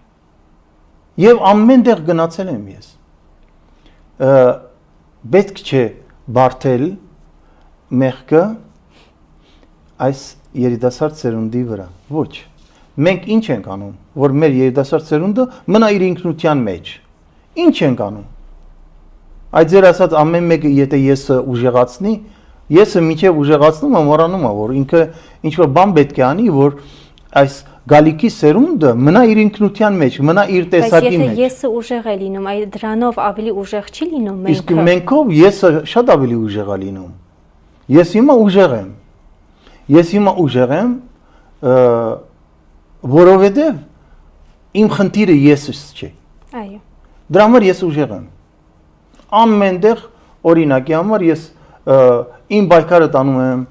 Եվ ամենտեղ գնացել եմ ես։ Պետք չէ բարթել մեղքը այս երիտասարդ սերունդի վրա։ Ոչ։ Մենք ինչ ենք անում, որ մեր երիտասարդ սերունդը մնա իր ինքնության մեջ։ Ինչ ենք անում։ Այդ ձեր ասած ամեն մեկը եթե եսը ուժեղացնի, եսը միջև ուժեղացնում եմ, մոռանում եմ, որ ինքը ինչ-որ բան պետք է անի, որ այս գալիքի սերունդը մնա իր ինքնության մեջ, մնա իր տեսակի մեջ։ Բայց եթե եսը ուժեղ է լինում, այդ դրանով ավելի ուժեղ չի լինում մենքը։ Իսկ մենքով եսը շատ ավելի ուժեղ է լինում։ Ես հիմա ուժեղ եմ, որովհետև իմ խնդիրը եսս չէ։ Այո։ Դրա համար ես ուժեղ եմ։ Ամենտեղ օրինակի համար ես իմ պայքարը տանում եմ,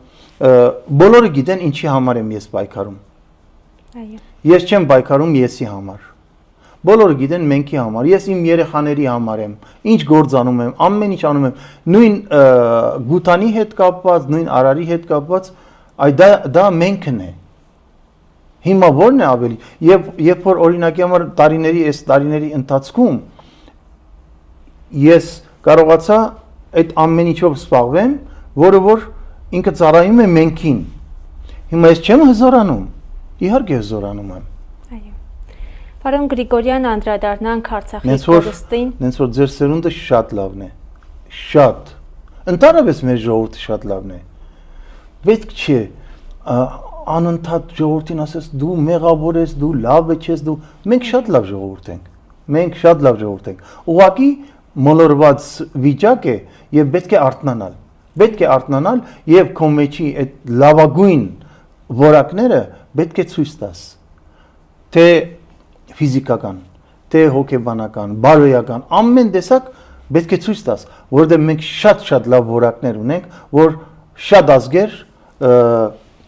բոլորը գիտեն ինչի համար եմ ես պայքարում։ Այո։ Ես չեմ պայքարում եսի համար։ Բոլորը գիտեն մենքի համար, ես իմ երեխաների համար եմ, ինչ գործ անում եմ, ամեն ինչ անում եմ, նույն Գութանի հետ կապված, նույն Արարի հետ կապված, դա մենքն է։ Հիմա ո՞րն է ավելի, երբ որ օրինակի համար տարիների ընթացքում ես կարողացա այդ ամեն ինչով զբաղվեմ, որը որ ինքը ծառայում է մենքին։ Հիմա ես չեմ հզորանում, իհարկե հզորանում եմ։ Այո։ Պարոն Գրիգորյան, անդրադառնանք Արցախի կորստին։ Նենց որ ձեր սերունդը շատ լավն է։ Շատ։ Ընդհանրապես մեր ժողովուրդը շատ լավն է։ Պետք չէ անընդհատ ժողովրդին ասես դու մեղավոր ես, դու լավը չես, դու մենք շատ լավ ժողովուրդ ենք։ Մենք շատ լավ ժողովուրդ ենք։ Ուղղակի մոլորված վիճակ է եւ պետք է արթնանալ։ Պետք է արթնանալ եւ քո մեջի այդ լավագույն որակները պետք է ցույց տաս։ Թե ֆիզիկական, թե հոգեբանական, բարոյական, ամեն տեսակ պետք է ցույց տաս, որովհետև մենք շատ լավ որակներ ունենք, որ շատ ազգեր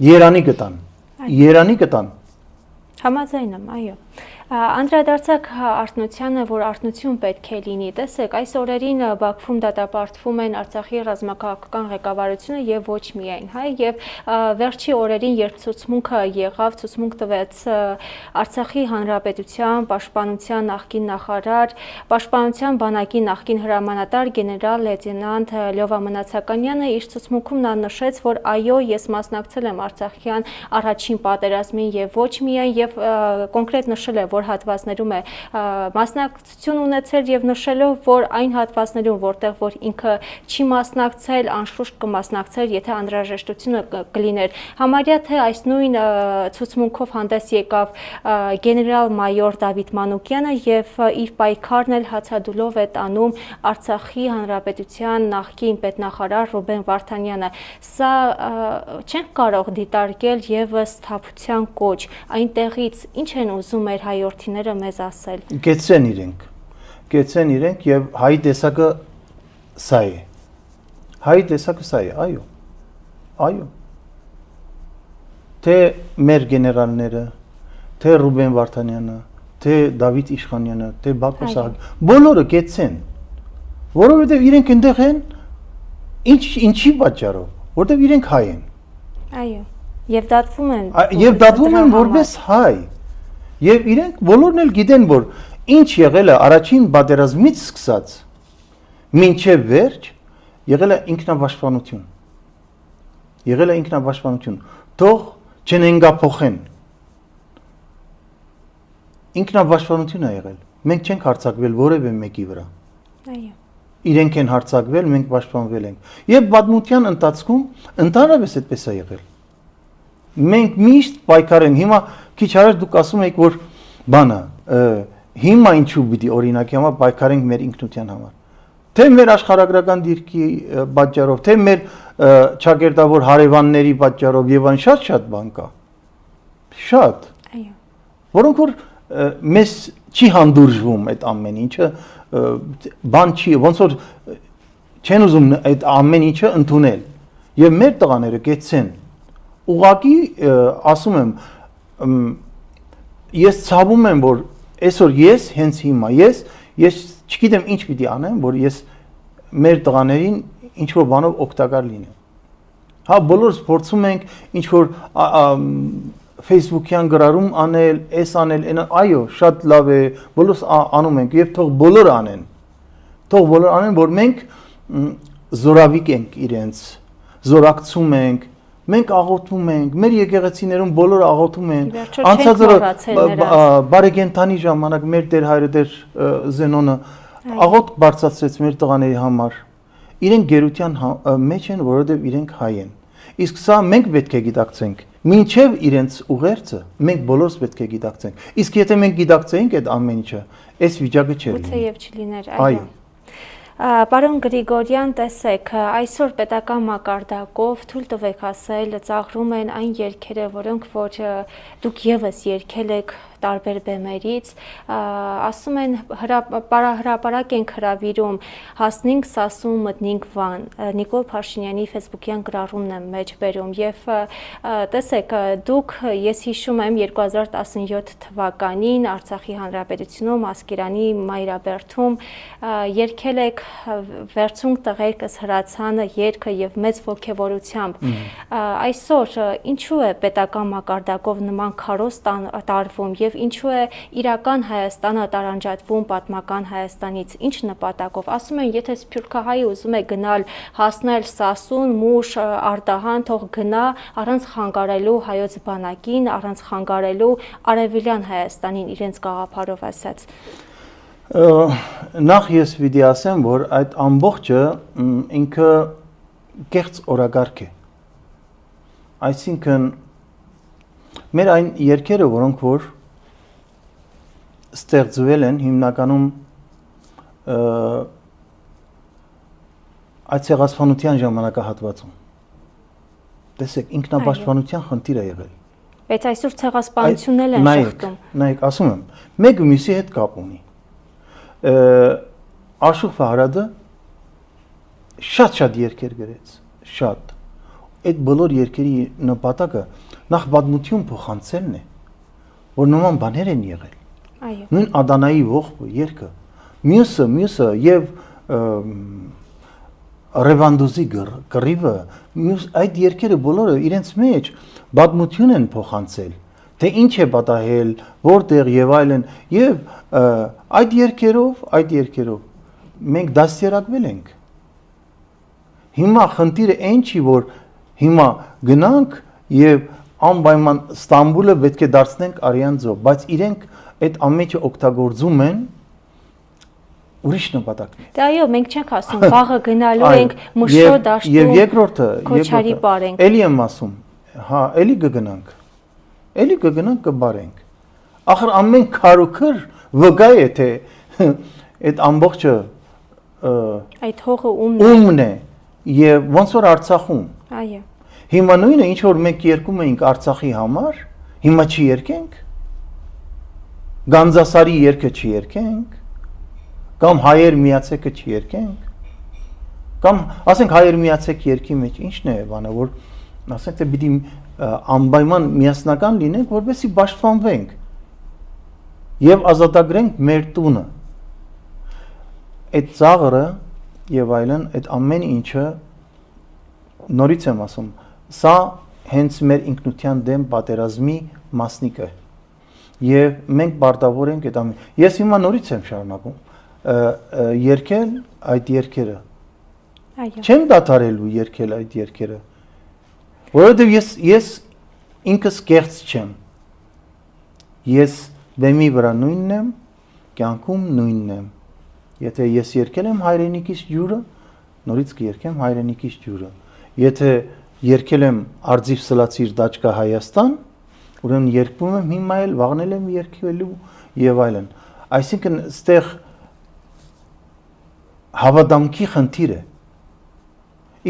Երանի գտան։ Համաձայն եմ, այո։ Անդրադարձակ արթնությանը, որ արթնություն պետք է լինի։ Տեսեք, այս օրերին Բաքվում դատապարտվում են Արցախի ռազմաքաղաքական ղեկավարությունը եւ ոչ միայն, հայ, եւ վերջի օրերին, երբ ցուցմունքը եղավ, ցուցմունք տվեց Արցախի հանրապետության պաշտպանության նախկին նախարար, պաշտպանության բանակի նախկին հրամանատար գեներալ լեյտենանտ Լյովա Մնացականյանը իր ցուցմունքում նա նշեց, որ այո, ես մասնակցել եմ Արցախյան առաջին պատերազմին եւ ոչ միայն եւ կոնկրետ նշել է, որ հատվածներում է մասնակցություն ունեցել եւ նշելով, որ այն հատվածներում, որտեղ որ ինքը չի մասնակցել, անշուշտ կմասնակցեր, եթե անհրաժեշտությունը կլիներ։ Համարյա թե այս նույն ցուցմունքով հանդես եկավ գեներալ-մայոր Դավիթ Մանուկյանը եւ իր պայքարն էլ հացադուլով է տանում Արցախի հանրապետության նախկին պետնախարար Ռուբեն Վարդանյանը։ Սա չենք կարող դիտարկել եւս թափության կոչ, այնտեղից ինչ են ուզում մեր հայրենիները մեզ ասել։ Կեցեն իրենք եւ հայ տեսակը սա է։ Այո։ Այո։ Թե մեր գեներալները, թե Ռուբեն Վարդանյանը, թե Դավիթ Իշխանյանը, թե Բակո Սահակյանը, բոլորը կեցեն, որովհետեւ իրենք այնտեղ են ինչի պատճառով, որովհետեւ իրենք հայ են։ Այո։ Եվ դատվում են որպես հայ։ Եվ իրենք բոլորն էլ գիտեն, որ ինչ եղել է առաջին պատերազմից սկսած մինչև վերջ եղել է ինքնապաշտպանություն։ Թող չնենգափոխեն։ Ինքնապաշտպանություն է եղել։ Մենք չենք հարձակվել որևէ մեկի վրա։ Այո։ Իրենք են հարձակվել, մենք պաշտպանվել ենք։ Եվ պատմության ընթացքում ընդհանրապես այդպես է եղել։ Մենք միշտ պայքար ենք։ Հիմա քիչ առաջ դուք ասում եք, որ բանը հիմա ինչու պիտի օրինակի համար պայքարենք մեր ինքնության համար։ Թե մեր աշխարհագրական դիրքի պատճառով, թե մեր ճակերտավոր հարևանների պատճառով եւ այն շատ բան կա։ Շատ։ Այո։ Որոնք որ մեզ չի հանդուրժվում այդ ամեն ինչը, բան չի, ոնց որ չեն ուզում այդ ամեն ինչը ընդունել։ Եվ մեր տղաները կեցցեն։ Ուղղակի ասում եմ, ես ցավում եմ, որ այսօր ես հենց հիմա ես չգիտեմ ինչ պիտի անեմ, որ ես մեր տղաներին ինչ որ բանով օգտակար լինեմ։ Հա, բոլորս փորձում ենք ինչ որ Facebook-յան գրառում անել, անել, այո, շատ լավ է, բոլորս անում ենք եւ թող բոլորը անեն։ Թող բոլորը անեն, որ մենք զորավիկ ենք իրենց, զորակցում ենք, մենք աղոթում ենք, մեր եկեղեցիներում բոլորը աղոթում են։ Անցած բարեգենթանի ժամանակ մեր Տեր հայրը Տեր Զենոնը աղոթք բարձրացրեց մեր տղաների համար։ Իրենք գերության մեջ են, որովհետև իրենք հայ են։ Իսկ սա մենք պետք է գիտակցենք։ Մինչև իրենց ուղերձը մենք բոլորս պետք է գիտակցենք։ Իսկ եթե մենք գիտակցեինք այդ ամեն ինչը, այս վիճակը չէր լինի։ Գուցեև չլիներ, այո։ Պարոն Գրիգորյան, տեսեք, այսօր պետական մակարդակով թույլ տվեք ասել, ծաղրում են այն երգերը, որոնք որ դուք եւս երգել եք տարբեր բեմերից, ասում են հրապարակ ենք հրավիրում, հասնենք Սասուն, մտնենք Վան, Նիկոլ Փաշինյանի Facebook-յան գրառումն եմ մեջ բերում եւ տեսեք, դուք ես հիշում եմ 2017 թվականին Արցախի հանրապետությունում Ասկերանի Մայրաբերդում երգել եք վերցունք տղերքս հրացանը երգը եւ մեծ ոգևորությամբ։ Այսօր ինչու է պետական մակարդակով նման քարոզ տարվում եւ ինչու է իրական Հայաստանը տարանջատվում պատմական Հայաստանից, ինչ նպատակով։ Ասում են, եթե Սփյուռքահայը ուզում է գնալ հասնել Սասուն, Մուշ, Արտահան, թող գնա առանց խանգարելու հայոց բանակին, առանց խանգարելու արևելյան Հայաստանին իրենց գաղափարով ասած։ Նախ ես պիտի ասեմ, որ այդ ամբողջը ինքը կեղծ օրակարգ է։ Այսինքն մեր այն երգերը, որոնք որ ստեղծվել են հիմնականում այդ ցեղասպանության ժամանակահատվածում։ Տեսեք, ինքնապաշտպանության խնդիր է եղել։ Բայց այսօր ցեղասպանությունն էլ են շղթում։ Նայեք, ասում եմ, մեկը մյուսի հետ կապ ունի։ Աշուղ Ֆահարադը շատ երգեր գրեց, շատ։ Այդ բոլոր երգերի նպատակը նախ պատմություն փոխանցելն է, որ նման բաներ են եղել։ Այո։ Նույն Ադանայի ողբը երգը, մյուսը եւ Ռևանդուզի կռիվը, այդ երգերը բոլորը իրենց մեջ պատմություն են փոխանցել, թե ինչ է պատահել, որտեղ եւ այլն, եւ այդ երգերով մենք դաստիարակվել ենք։ Հիմա խնդիրը այն չի, որ հիմա գնանք եւ անպայման Ստամբուլը պետք է դարձնենք արյան ձոր, բայց իրենք այդ ամենը օգտագործում են ուրիշ նպատակներ։ Դե այո, մենք չենք ասում վաղը գնալու ենք Մշրո դաշտում։ Եվ երկրորդը, Քոչարի բարենք։ Էլի եմ ասում, հա, էլի կգնանք կբարենք։ Ախր ամեն քարոքր վգա է թե այդ ամբողջը այդ հողը ումն է եւ ոնց որ Արցախում։ Այո։ Հիմա նույնը ինչ որ մենք երկում էինք Արցախի համար, հիմա չի երկենք։ Գանձասարի երգը չի երկենք, կամ հայեր միացեկը չի երկենք, կամ ասենք հայեր միացեք երգի մեջ ինչն է բանը, որ ասենք թե պիտի անպայման միասնական լինենք, որպեսզի պաշտպանվենք եւ ազատագրենք մեր տունը։ Այդ ծաղրը եւ այլն, այդ ամեն ինչը նորից եմ ասում, սա հենց մեր ինքնության դեմ պատերազմի մասնիկ է։ Եվ մենք պարտավոր ենք այդ ամեն։ Ես հիմա նորից եմ շարունակում երգել այդ երգերը։ Այո։ Չեմ դադարելու երգել այդ երգերը։ Որովհետև ես ինքս կեղծ չեմ։ Ես բեմի վրա նույնն եմ, կյանքում նույնն եմ։ Եթե ես երգել եմ հայրենիքիս ջուրը, նորից կերգեմ հայրենիքիս ջուրը։ Եթե երգել եմ Արձիվ Սլացիր դաճկա Հայաստան, ուրեմն երգում եմ հիմա էլ, վաղնել եմ երգելու եւ այլն։ Այսինքն այստեղ հավատամքի խնդիր է։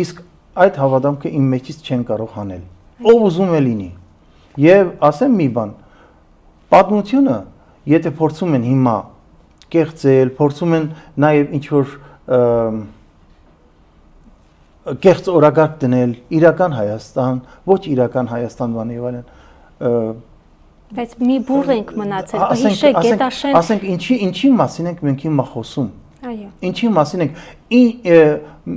Իսկ այդ հավատամքը իմ մեջից չեն կարող հանել։ Ով ուզում է լինի։ Եվ ասեմ մի բան, պատմությունը, եթե փորձում են հիմա կեղծել, փորձում են նաև ինչ որ կեղծ օրակարգ դնել իրական Հայաստան, ոչ իրական Հայաստան բան եւ այլն։ Բայց մի բուռ ենք մնացել, հիշեք Գետաշեն։ Ասենք ինչի մասին ենք մենք հիմա խոսում։ Այո։ Ինչի մասին ենք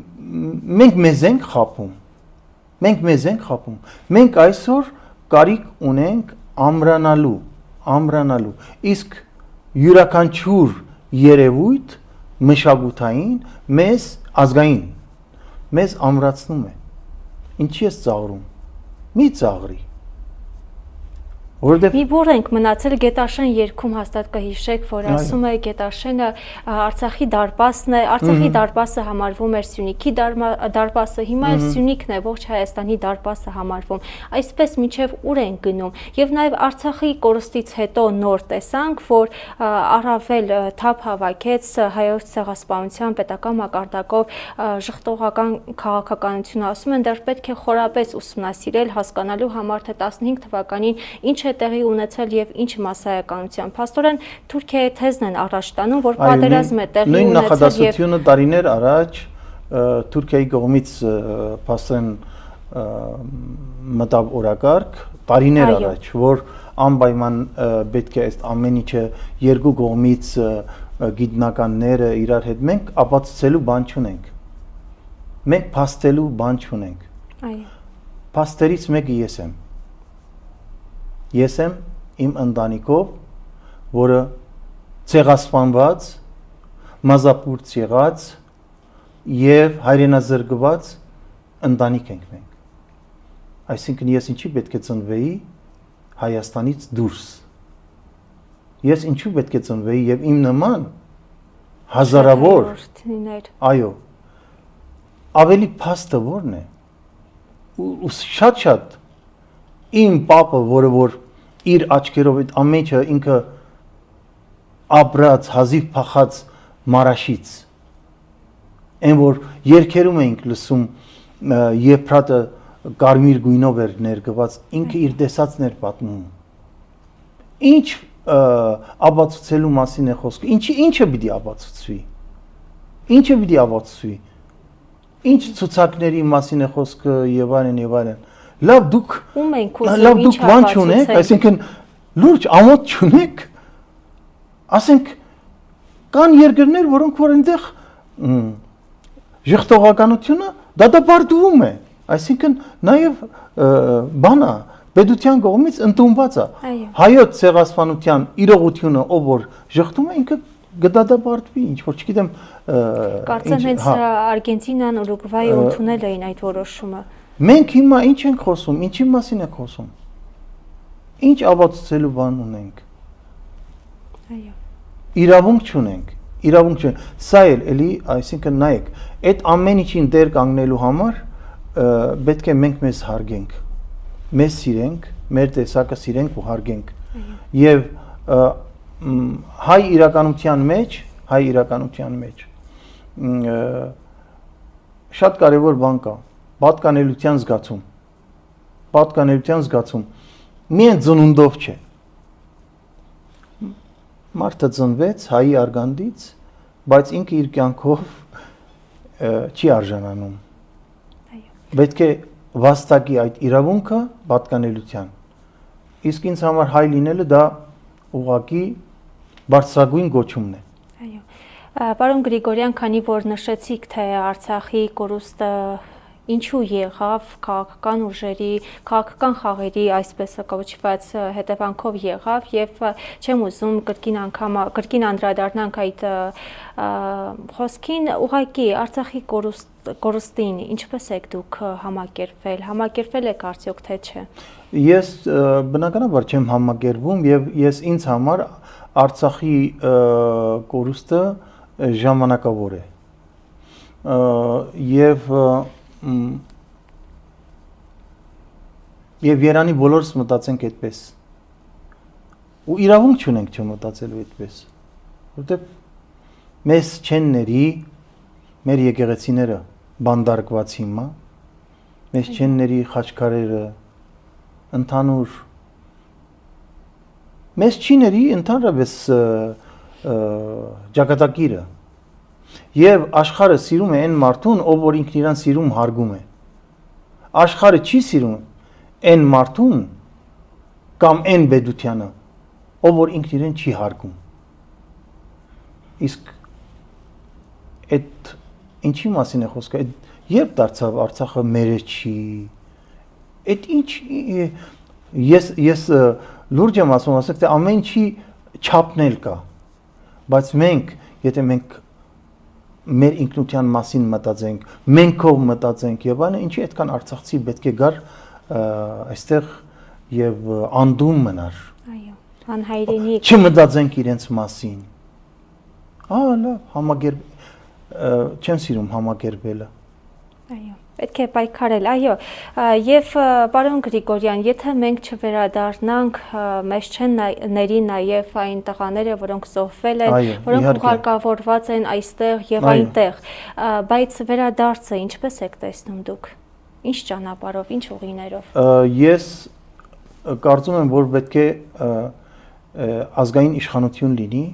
մենք մեզ ենք խափում։ Մենք այսօր կարիք ունենք ամրանալու։ Իսկ յուրաքանչյուր երևույթ մշակութային մեզ ազգային մեզ ամրացնում է։ Ինչի ես ծաղրում։ Մի ծաղրի։ Մի բուռ ենք մնացել Գետաշեն երգում հաստատ կհիշեք, որ ասում է Գետաշենը Արցախի դարպասն է, Արցախի դարպասը համարվում էր Սյունիքի դարպասը, հիմա էլ Սյունիքն է, ողջ Հայաստանի դարպասը համարվում։ Այսպես մինչև ուր են գնում։ Եվ նաև Արցախի կորստից հետո նոր տեսանք, որ առավել թափ հավաքեց հայոց ցեղասպանության պետական մակարդակով ժխտողական քաղաքականությունը, ասում են դեռ պետք է խորապես ուսումնասիրել, հասկանալու համար, թե 15 թվականին ինչ է տեղի ունեցել եւ ինչ մասսայականությամբ։ Փաստորեն Թուրքիայի թեզն են առաջ տանում, որ պատերազմ է տեղի ունեցել եւ նույն նախադասությունը տարիներ առաջ Թուրքիայի կողմից փաստորեն մտավ օրակարգ տարիներ առաջ, որ անպայման պետք է այս ամեն ինչը երկու կողմից գիտնականները իրար հետ մենք ապացուցելու բան չունենք։ Մենք փաստելու բան չունենք։ Այո։ Փաստերից մեկը ես եմ։ Ես եմ իմ ընտանիքով, որը ցեղասպանված, մազապուրց եղած եւ հայրենազրկված ընտանիք ենք մենք։ Այսինքն ես ինչի պետք է ծնվեի Հայաստանից դուրս։ Ես ինչու պետք է ծնվեի եւ իմ նման հազարավոր այո ավելի փաստը որն է։ Ու շատ իմ պապը, որը որ իր աչքերով այդ ամենը ինքը ապրած, հազիվ փախած Մարաշից, այն որ երգերում էինք լսում, Եփրատը կարմիր գույնով էր ներգված, ինքը իր տեսածն էր պատմում։ Ինչ ապացուցելու մասին է խոսքը։ Ինչը պիտի ապացուցվի։ Ինչը պիտի ապացուցվի։ Ինչ ցուցակների մասին է խոսքը եւ այլն եւ այլն։ Լավ դուք ում ենք լավ դուք բան չունեք, այսինքն լուրջ ամոթ չունեք։ Ասենք կան երկրներ, որոնք որ այնտեղ ժխտողականությունը դատապարտվում է, այսինքն նաև բանա պետության կողմից ընդունված է։ Հայոց ցեղասպանության իրողությունը, ով որ ժխտում է, ինքը գդադապարտվի, ինչ որ չգիտեմ, կարծեմ հենց Արգենտինան, Ուրուգվայը ընդունել էին այդ որոշումը։ Մենք հիմա ինչ ենք խոսում, ինչի մասին ենք խոսում։ Ինչ ապացուցելու բան ունենք։ Այո։ Իրավունք չունենք, իրավունք չունենք։ Սա էլի, այսինքն նայեք, այդ ամեն ինչին դեր կանգնելու համար պետք է մենք մեզ հարգենք, մեզ սիրենք, մեր տեսակը սիրենք ու հարգենք։ Եվ հայ իրականության մեջ շատ կարևոր բան կա, պատկանելության զգացում, միայն ծնունդով չէ։ Մարդը ծնվեց հայի արգանդից, բայց ինքը իր կյանքով չի արժանանում։ Պետք է վաստակի այդ իրավունքը պատկանելության։ Իսկ ինձ համար հայ լինելը դա ուղղակի բարձրագույն գոչումն է։ Այո։ Պարոն Գրիգորյան, քանի որ նշեցիք, թե Արցախի կորուստը ինչու եղավ, քաղաքական խաղերի, այսպես կոչված, հետևանքով եղավ եւ չեմ ուզում կրկին անդրադառնանք այդ խոսքին, ուղղակի Արցախի կորուստին ինչպես եք դուք համակերպվել եք արդյոք թե չէ։ Ես բնականաբար չեմ համակերպվում եւ ես ինձ համար Արցախի կորուստը ժամանակավոր է եւ Երանի բոլորս մտածենք այդպես ու իրավունք չունենք չմտածելու այդպես, որտեղ մեզ չեն ների մեր եկեղեցիները բանդարկված հիմա, մեզ չեն ների խաչքարերը, ընդհանուր մեզ չի ների ընդհանրապես ճակատագիրը եւ աշխարհը սիրում է այն մարդուն, ով որ ինքն իրան սիրում հարգում է։ Աշխարհը չի սիրում այն մարդուն կամ այն բեդությանը, ով որ ինքն իրեն չի հարգում։ Իսկ այդ ինչի մասին է խոսքը, երբ դարձավ Արցախը մերը չի, այդ ինչ ես լուրջ եմ ասում, ասեք թե ամեն ինչի չափնել կա, բայց եթե մենք մեր ինքնության մասին մտածենք, մենք մտածենք եւ այլն, ինչի այդքան արցախցի պետք է գար այստեղ եւ անդում մնար։ Այո, անհայրենիք։ Չմտածենք իրենց մասին։ Լավ, չեմ սիրում համակերպելը։ Այո, պետք է պայքարել, այո, եւ պարոն Գրիգորյան, եթե մենք չվերադառնանք, մեզ չեն ների նաեւ այն տղաները, որոնք զոհվել են, որոնք ուղարկավորված են այստեղ եւ այնտեղ, բայց վերադարձը ինչպես եք տեսնում դուք։ Ինչ ճանապարհով, ինչ ուղիներով։ Ես կարծում եմ, որ պետք է ազգային իշխանություն լինի,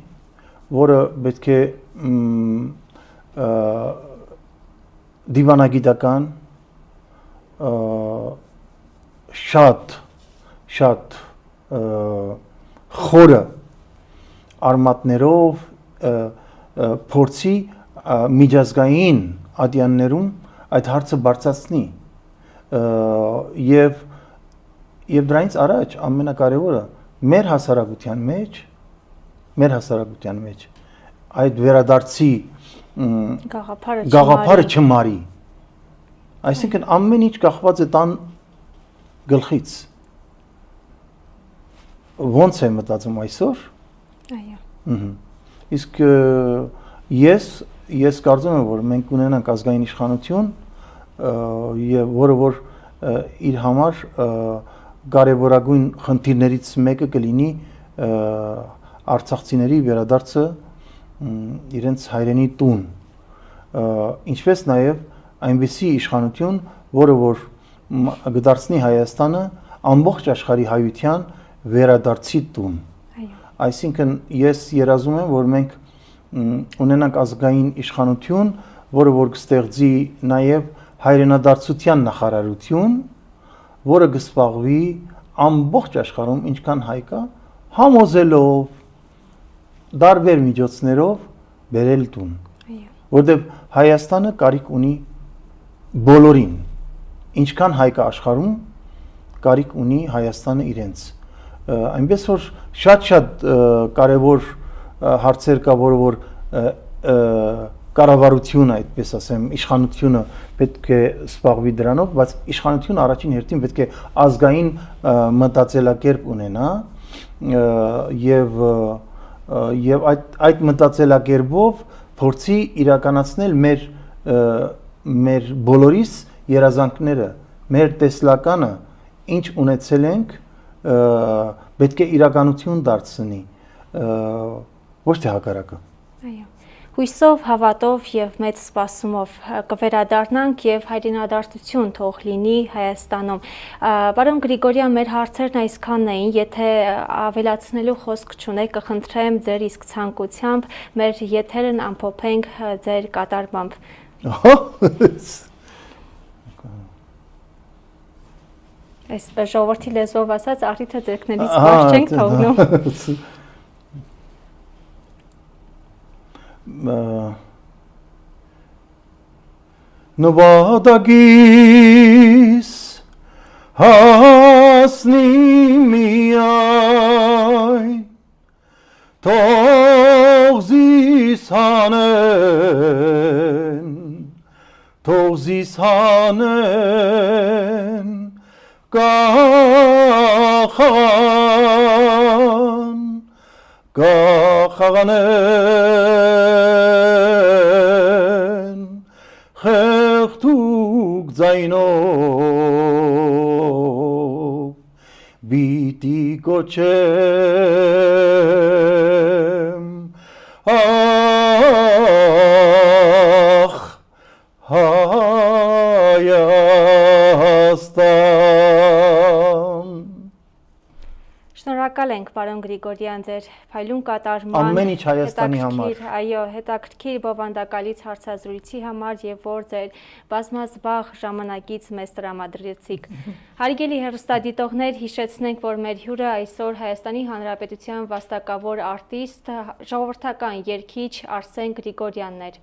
որը պետք է դիվանագիտական շատ խորը արմատներով փորձի միջազգային ատյաններում այդ հարցը բարձրացնի եւ դրանից առաջ ամենակարևորը մեր հասարակության մեջ այդ վերադարձի գաղափարը չմարի։ Այսինքն ամեն ինչ կախված է տան գլխից։ Ոնց է մտածում այսօր։ Այո։ Իսկ ես կարծում եմ, որ մենք ունենանք ազգային իշխանություն, եւ որը որ իր համար կարևորագույն խնդիրներից մեկը կլինի արցախցիների վերադարձը իրենց հայրենի տուն, ինչպես նաև այնպիսի իշխանություն, որը որ կդարձնի Հայաստանը ամբողջ աշխարհի հայության վերադարձի տուն։ Այսինքն ես երազում եմ, որ մենք ունենանք ազգային իշխանություն, որը որ կստեղծի նաև հայրենադարձության նախարարություն, որը կզբաղվի ամբողջ աշխարհում ինչքան հայ կա, համոզելով տարբեր միջոցներով բերել տուն, որտեղ Հայաստանը կարիք ունի բոլորին, ինչքան հայ կա աշխարհում, կարիք ունի Հայաստանը իրենց, այնպես որ շատ կարևոր հարցեր կա, որը որ կառավարությունը, այդպես ասեմ, իշխանությունը պետք է զբաղվի դրանով, բայց իշխանությունը առաջին հերթին պետք է ազգային մտածելակերպ ունենա եւ այդ մտածելակերպով փորձի իրականացնել մեր բոլորիս երազանքները, մեր տեսլականը, ինչ ունեցել ենք, պետք է իրականություն դարձնի, ոչ թե հակառակը։ Այո։ Հույսով, հավատով եւ մեծ սպասումով կվերադառնանք եւ հայրենադարձություն թող լինի Հայաստանում։ Պարոն Գրիգորյան, մեր հարցերն այսքանն էին, եթե ավելացնելու խոսք չունեք, կխնդրեմ ձեր իսկ ցանկությամբ մեր եթերն ամփոփենք ձեր կատարմամբ։ Այս ժողովրդի լեզվով ասած, առիթը ձեռքներից բաց չենք թողնում։ Նվադագիս հասնի միայն թող զիս հանեն կախաղանեն խեղդուկ ձայնով բիտի կոչեմ ախ Հայաստան։ Շնորհակալ ենք, պարոն Գրիգորյան, ձեր փայլուն կատարման, ամեն ինչ Հայաստանի համար, այո, հետաքրքիր բովանդակալից հարցազրույցի համար եւ որ ձեր բազմազբաղ ժամանակից մեզ տրամադրեցիք։ Հարգելի հեռուստադիտողներ, հիշեցնենք, որ մեր հյուրը այսօր Հայաստանի Հանրապետության վաստակավոր արտիստ, ժողովրդական երգիչ Արսեն Գրիգորյանն էր։